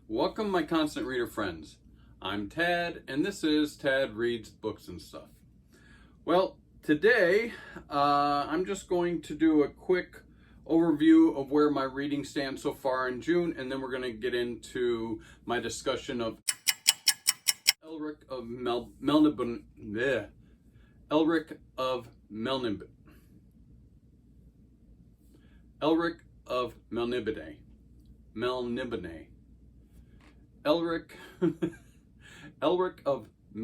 Welcome, my constant reader friends. I'm Tad, and this is Tad Reads Books and Stuff. Well, today I'm just going to do a quick overview of where my reading stands so far in June, and then we're going to get into my discussion of Elric of MELNIBONE. Elric of MELNIBONE. Elric of MELNIBONE. Elric of MELNIBONE.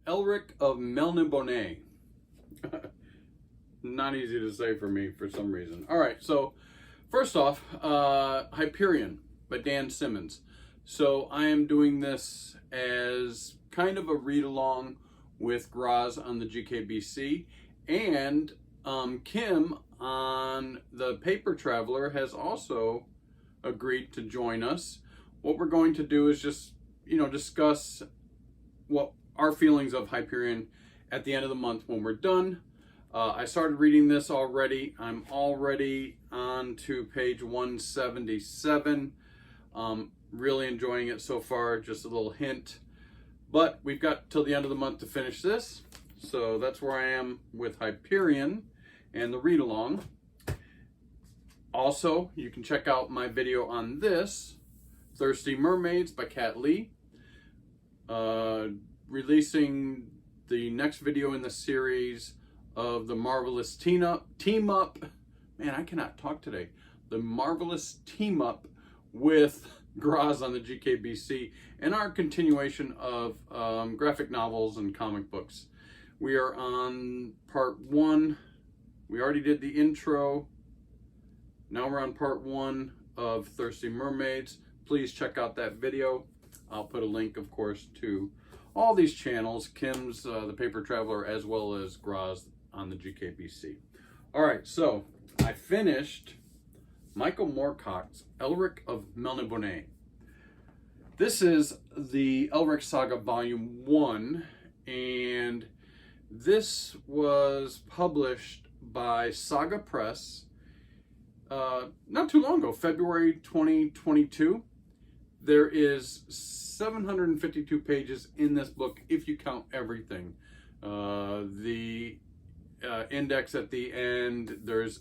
Elric of MELNIBONE. Not easy to say for me for some reason. All right, so first off, Hyperion by Dan Simmons. So I am doing this as kind of a read along with Graz on the GKBC, and Kim on the Paper Traveler has also agreed to join us. What we're going to do is just, discuss what our feelings of Hyperion at the end of the month when we're done. I started reading this already. I'm already on to page 177. Really enjoying it so far, just a little hint. But we've got till the end of the month to finish this. So that's where I am with Hyperion and the read along. Also, you can check out my video on this, Thirsty Mermaids by Kat Lee. Releasing the next video in the series of the Marvelous Team Up. Man, I cannot talk today. The Marvelous Team Up with Graz on the GKBC, and our continuation of graphic novels and comic books. We are on part 1. We already did the intro. Now we're on part 1 of Thirsty Mermaids. Please check out that video. I'll put a link, of course, to all these channels, Kim's The Paper Traveler, as well as Graz on the GKBC. All right, so I finished Michael Moorcock's Elric of MELNIBONE. This is the Elric Saga Volume 1, and this was published by Saga Press not too long ago, February 2022. There is 752 pages in this book if you count everything. The index at the end, there's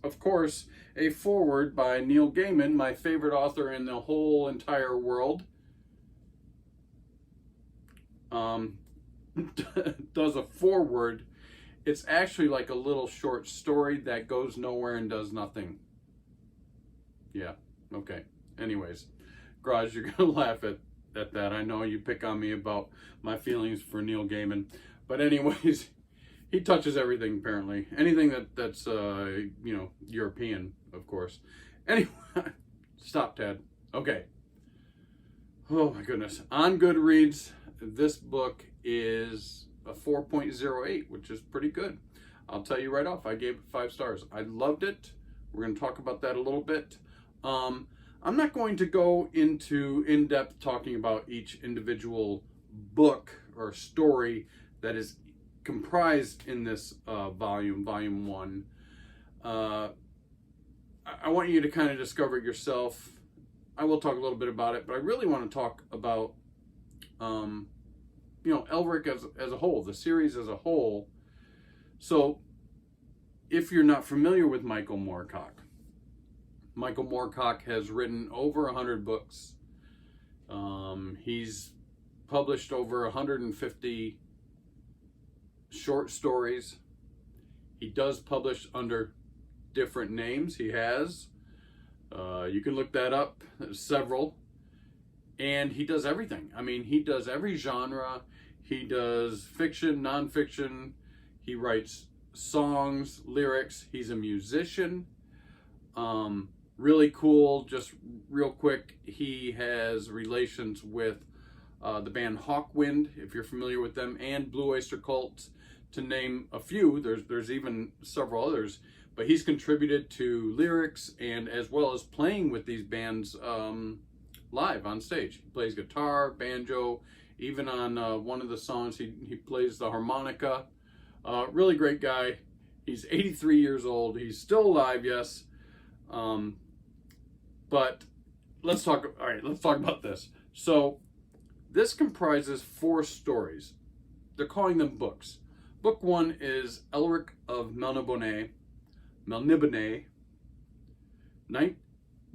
of course, a foreword by Neil Gaiman, my favorite author in the whole entire world. Does a foreword. It's actually like a little short story that goes nowhere and does nothing. Yeah, okay. Anyways, Graz, you're gonna laugh at that. I know you pick on me about my feelings for Neil Gaiman, but anyways, he touches everything apparently. Anything that's European, of course. Anyway, stop, Ted. Okay. Oh my goodness. On Goodreads, this book is a 4.08, which is pretty good. I'll tell you right off, I gave it 5 stars. I loved it. We're going to talk about that a little bit. I'm not going to go into in-depth talking about each individual book or story that is comprised in this volume 1. I want you to kind of discover it yourself. I will talk a little bit about it, but I really want to talk about Elric as a whole, the series as a whole. So if you're not familiar with Michael Moorcock has written over 100 books. He's published over 150 short stories. He does publish under different names. He has. You can look that up. There's several. And he does everything. I mean, he does every genre. He does fiction, nonfiction. He writes songs, lyrics. He's a musician. Really cool. Just real quick, he has relations with the band Hawkwind, if you're familiar with them, and Blue Oyster Cult, to name a few. There's even several others, but he's contributed to lyrics and as well as playing with these bands live on stage. He plays guitar, banjo, even on one of the songs he plays the harmonica. Really great guy. He's 83 years old. He's still alive, yes. But let's talk about this. So this comprises 4 stories. They're calling them books. Book 1 is Elric of MELNIBONE.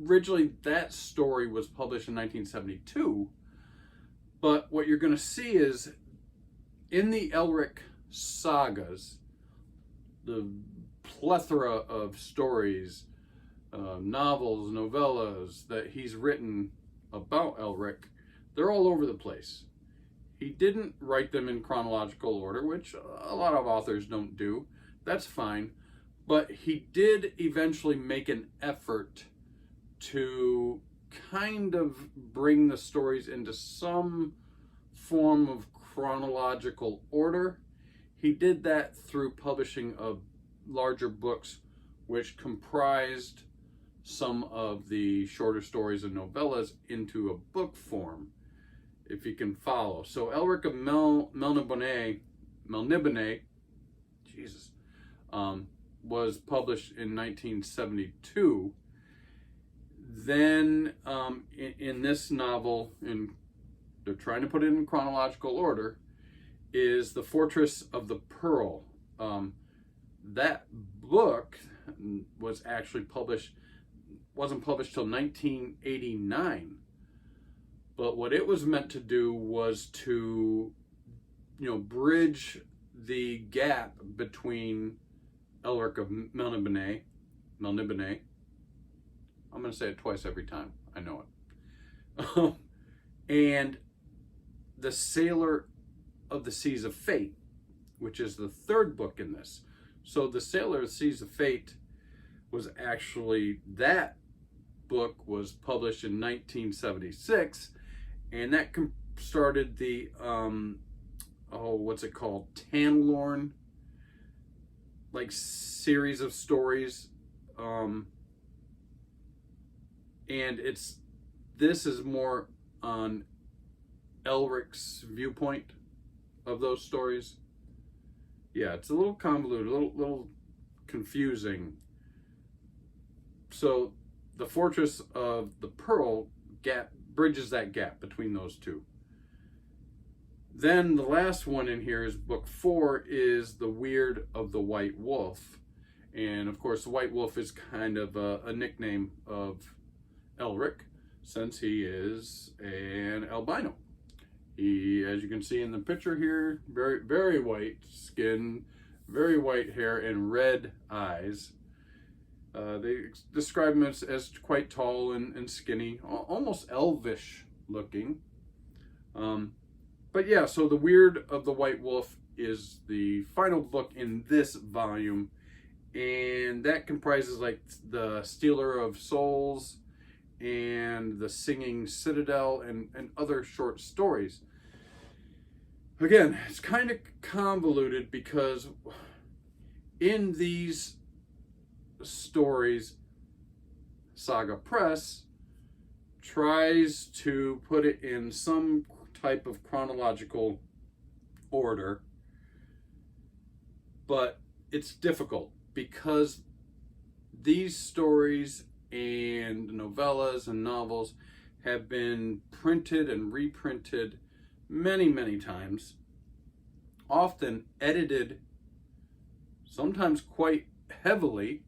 Originally, that story was published in 1972. But what you're going to see is in the Elric Sagas, the plethora of stories, novels, novellas that he's written about Elric, they're all over the place. He didn't write them in chronological order, which a lot of authors don't do. That's fine. But he did eventually make an effort to kind of bring the stories into some form of chronological order. He did that through publishing of larger books, which comprised some of the shorter stories and novellas into a book form, if you can follow. So Elric of MELNIBONE, Jesus, was published in 1972. Then in this novel, they're trying to put it in chronological order, is The Fortress of the Pearl. That book was actually wasn't published till 1989. But what it was meant to do was to, bridge the gap between Elric of MELNIBONE. I'm going to say it twice every time. I know it. And The Sailor of the Seas of Fate, which is the 3rd book in this. So The Sailor of the Seas of Fate was actually, that book was published in 1976, and that started the, what's it called? Tanlorn, series of stories. And this is more on Elric's viewpoint of those stories. Yeah, it's a little convoluted, a little confusing. So The Fortress of the Pearl bridges that gap between those two. Then the last one in here is book 4, is The Weird of the White Wolf. And of course, the White Wolf is kind of a nickname of Elric, since he is an albino. He, as you can see in the picture here, very, very white skin, very white hair, and red eyes. They describe him as quite tall and skinny, almost elvish looking. But yeah, so The Weird of the White Wolf is the final book in this volume, and that comprises the Stealer of Souls and The Singing Citadel and other short stories. Again, it's kind of convoluted because in these stories, Saga Press tries to put it in some type of chronological order, but it's difficult because these stories and novellas and novels have been printed and reprinted many, many times, often edited, sometimes quite heavily,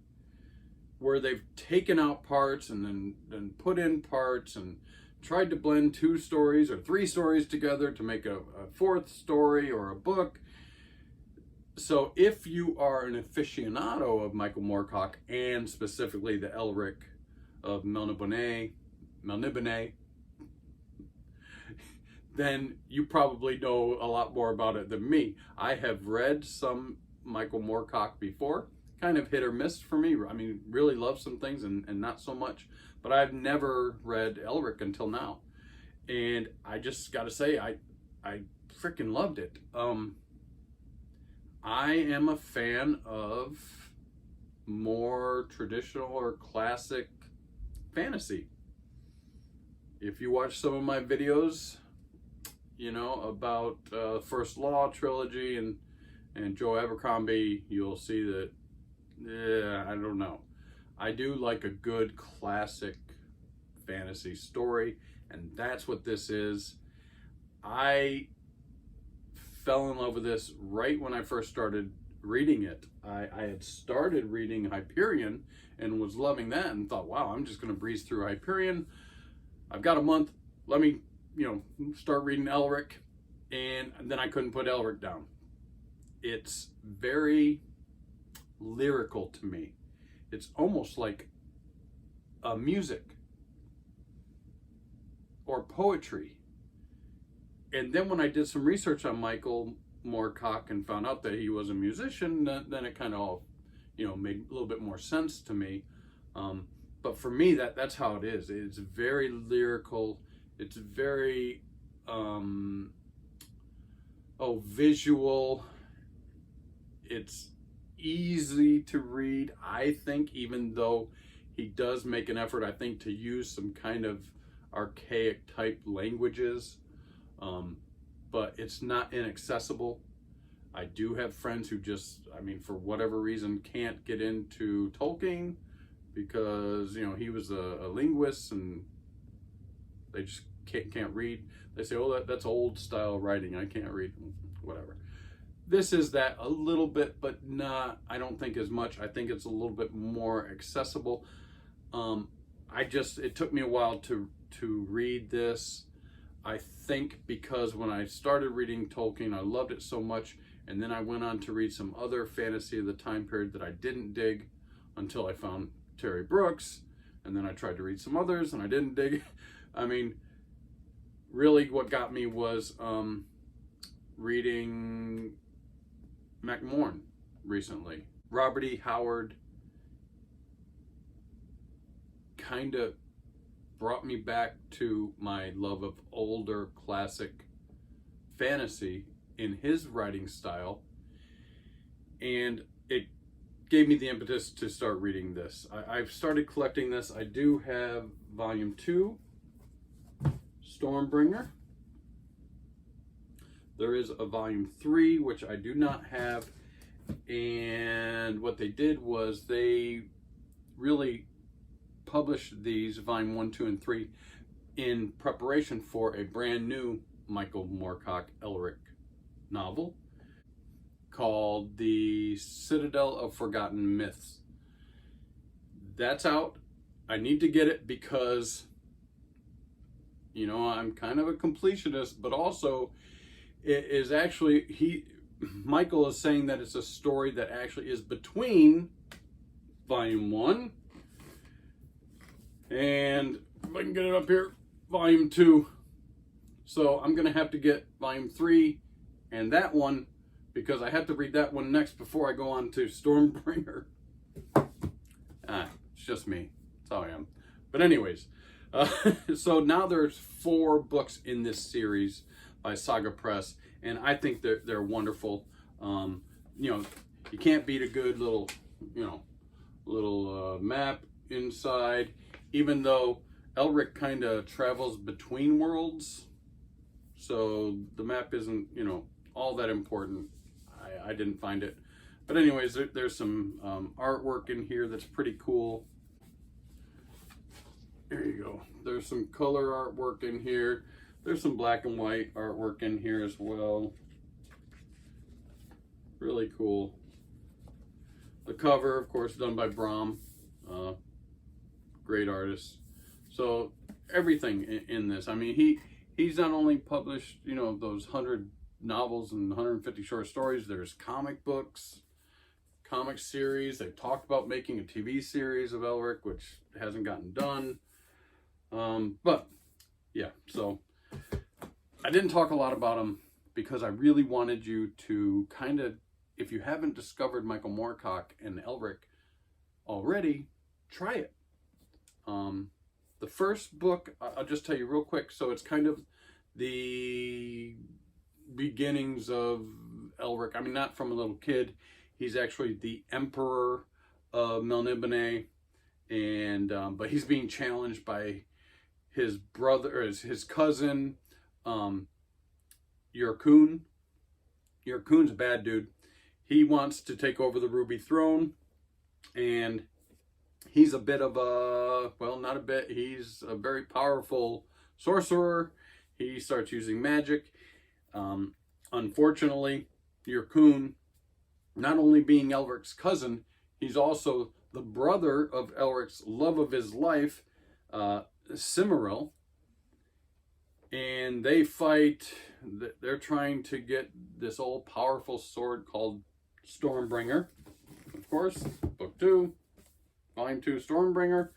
where they've taken out parts and then put in parts and tried to blend 2 stories or 3 stories together to make a 4th story or a book. So if you are an aficionado of Michael Moorcock, and specifically the Elric of MELNIBONE, then you probably know a lot more about it than me. I have read some Michael Moorcock before, kind of hit or miss for me. I mean, really love some things and not so much, but I've never read Elric until now. And I just gotta say, I freaking loved it. I am a fan of more traditional or classic fantasy. If you watch some of my videos, about First Law trilogy and Joe Abercrombie, you'll see that I don't know. I do like a good classic fantasy story, and that's what this is. I fell in love with this right when I first started reading it. I had started reading Hyperion and was loving that and thought, wow, I'm just going to breeze through Hyperion. I've got a month. Let me, start reading Elric. And then I couldn't put Elric down. It's very lyrical to me. It's almost like a music or poetry. And then when I did some research on Michael Moorcock and found out that he was a musician, then it kind of all, made a little bit more sense to me. But for me, that's how it is. It's very lyrical. It's very visual. It's easy to read, I think, even though he does make an effort, I think, to use some kind of archaic type languages. But it's not inaccessible. I do have friends who just, for whatever reason, can't get into Tolkien because, he was a linguist and they just can't read. They say, oh, that's old style writing. I can't read, whatever. This is that a little bit, but not, I don't think as much. I think it's a little bit more accessible. It took me a while to read this. I think because when I started reading Tolkien, I loved it so much, and then I went on to read some other fantasy of the time period that I didn't dig until I found Terry Brooks, and then I tried to read some others and I didn't dig. Really what got me was reading Macmorn recently. Robert E. Howard kind of brought me back to my love of older classic fantasy in his writing style, and it gave me the impetus to start reading this. I've started collecting this. I do have volume 2, Stormbringer. There is a volume 3, which I do not have, and what they did was they really published these, volume 1, 2, and 3, in preparation for a brand new Michael Moorcock Elric novel called The Citadel of Forgotten Myths. That's out. I need to get it because, I'm kind of a completionist, but also it is actually, Michael is saying that it's a story that actually is between volume 1 and, if I can get it up here, volume 2. So I'm going to have to get volume 3 and that one because I have to read that one next before I go on to Stormbringer. It's just me. That's how I am. But anyways, so now there's 4 books in this series by Saga Press, and I think they're wonderful. You can't beat a good little map inside, even though Elric kind of travels between worlds, so the map isn't, all that important. I didn't find it. But anyways, there's some artwork in here that's pretty cool. There you go. There's some color artwork in here. There's some black and white artwork in here as well. Really cool. The cover, of course, done by Brom. Great artist. So everything in this. He's not only published, those 100 novels and 150 short stories. There's comic books, comic series. They've talked about making a TV series of Elric, which hasn't gotten done. But yeah, so I didn't talk a lot about him because I really wanted you to kind of, if you haven't discovered Michael Moorcock and Elric already, try it. The first book, I'll just tell you real quick. So it's kind of the beginnings of Elric. Not from a little kid. He's actually the Emperor of Melnibone, and but he's being challenged by his brother, or his cousin, Yurkun. Yurkun's a bad dude. He wants to take over the Ruby Throne, And he's a bit of a, well, not a bit, he's a very powerful sorcerer. He starts using magic. Unfortunately, Yyrkoon, not only being Elric's cousin, he's also the brother of Elric's love of his life, Cimmeril. And they fight. They're trying to get this all-powerful sword called Stormbringer. Of course, book 2, volume 2, Stormbringer.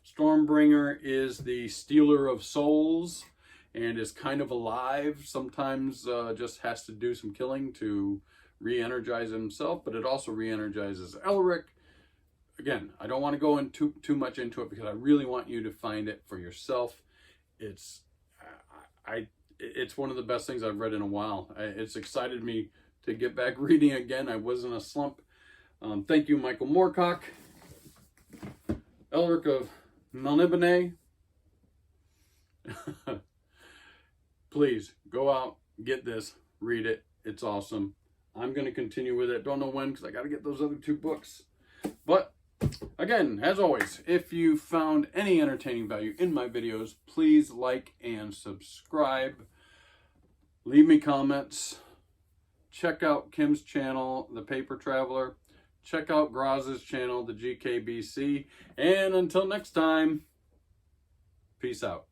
Stormbringer is the stealer of souls and is kind of alive. Sometimes just has to do some killing to re-energize himself, but it also re-energizes Elric. Again, I don't want to go into too much into it because I really want you to find it for yourself. It's one of the best things I've read in a while. It's excited me to get back reading again. I was in a slump. Thank you, Michael Moorcock. Elric of MELNIBONE. Please go out, get this, read it. It's awesome. I'm going to continue with it. Don't know when because I got to get those other 2 books. But again, as always, if you found any entertaining value in my videos, please like and subscribe. Leave me comments. Check out Kim's channel, The Paper Traveler. Check out Graz's channel, the GKBC. And until next time, peace out.